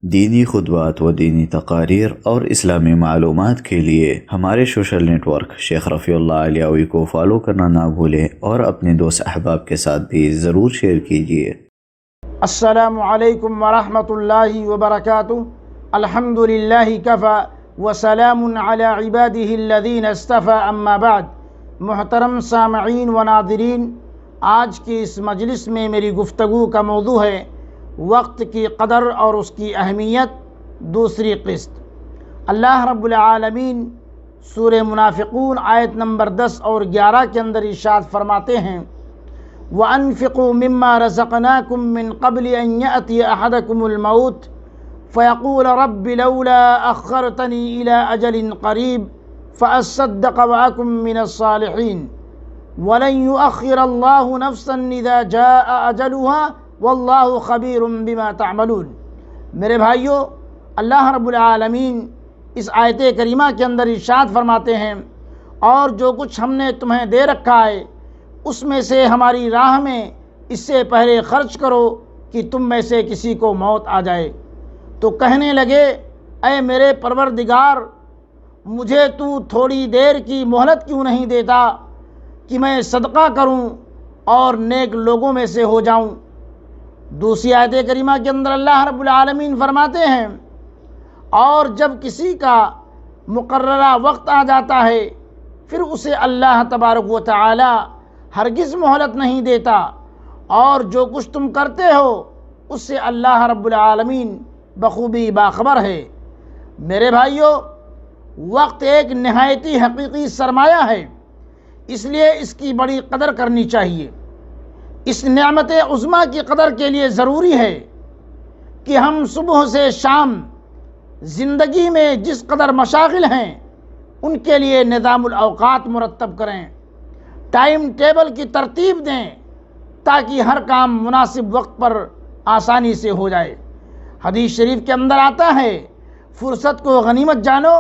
دینی خطبات و دینی تقاریر اور اسلامی معلومات کے لیے ہمارے سوشل نیٹ ورک شیخ رفیع اللہ علیوی کو فالو کرنا نہ بھولیں اور اپنے دوست احباب کے ساتھ بھی ضرور شیئر کیجیے۔ السلام علیکم ورحمۃ اللہ وبرکاتہ۔ الحمد للہ کفا وسلام علی عبادہ الذین اصطفیٰ، اما بعد۔ محترم سامعین و ناظرین، آج کی اس مجلس میں میری گفتگو کا موضوع ہے وقت کی قدر اور اس کی اہمیت، دوسری قسط۔ اللہ رب العالمین سورہ منافقون آیت نمبر 10 اور 11 کے اندر ارشاد فرماتے ہیں، وَأَنفِقُوا مِمَّا رَزَقْنَاكُم مِّن قَبْلِ أَن يَأْتِيَ أَحَدَكُمُ الْمَوْتُ فَيَقُولَ رَبِّ لَوْلَا أَخَّرْتَنِي إِلَىٰ أَجَلٍ قَرِيبٍ فَأَصَّدَّقَ وَأَكُن مِّنَ الصَّالِحِينَ وَلَن يُؤَخِّرَ اللَّهُ نَفْسًا إِذَا جَاءَ أَجَلُهَا وَاللَّهُ خَبِيرٌ بِمَا تَعْمَلُونَ۔ میرے بھائیو، اللہ رب العالمین اس آیت کریمہ کے اندر ارشاد فرماتے ہیں، اور جو کچھ ہم نے تمہیں دے رکھا ہے اس میں سے ہماری راہ میں اس سے پہلے خرچ کرو کہ تم میں سے کسی کو موت آ جائے۔ تو کہنے لگے، اے میرے پروردگار، مجھے تو تھوڑی دیر کی مہلت کیوں نہیں دیتا کہ میں صدقہ کروں اور نیک لوگوں میں سے ہو جاؤں۔ دوسری آیت کریمہ کے اندر اللہ رب العالمین فرماتے ہیں، اور جب کسی کا مقررہ وقت آ جاتا ہے پھر اسے اللہ تبارک و تعالی ہرگز مہلت نہیں دیتا، اور جو کچھ تم کرتے ہو اس سے اللہ رب العالمین بخوبی باخبر ہے۔ میرے بھائیو، وقت ایک نہایتی حقیقی سرمایہ ہے، اس لیے اس کی بڑی قدر کرنی چاہیے۔ اس نعمت عظمیٰ کی قدر کے لیے ضروری ہے کہ ہم صبح سے شام زندگی میں جس قدر مشاغل ہیں ان کے لیے نظام الاوقات مرتب کریں، ٹائم ٹیبل کی ترتیب دیں تاکہ ہر کام مناسب وقت پر آسانی سے ہو جائے۔ حدیث شریف کے اندر آتا ہے، فرصت کو غنیمت جانو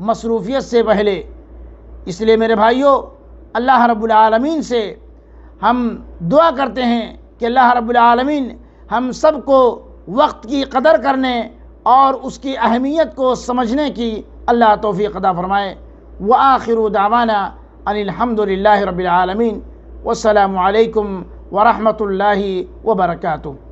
مصروفیت سے پہلے۔ اس لیے میرے بھائیو، اللہ رب العالمین سے ہم دعا کرتے ہیں کہ اللہ رب العالمین ہم سب کو وقت کی قدر کرنے اور اس کی اہمیت کو سمجھنے کی اللہ توفیق عطا فرمائے۔ وآخر دعوانا ان الحمد للہ رب العالمین، والسلام علیکم ورحمۃ اللہ وبرکاتہ۔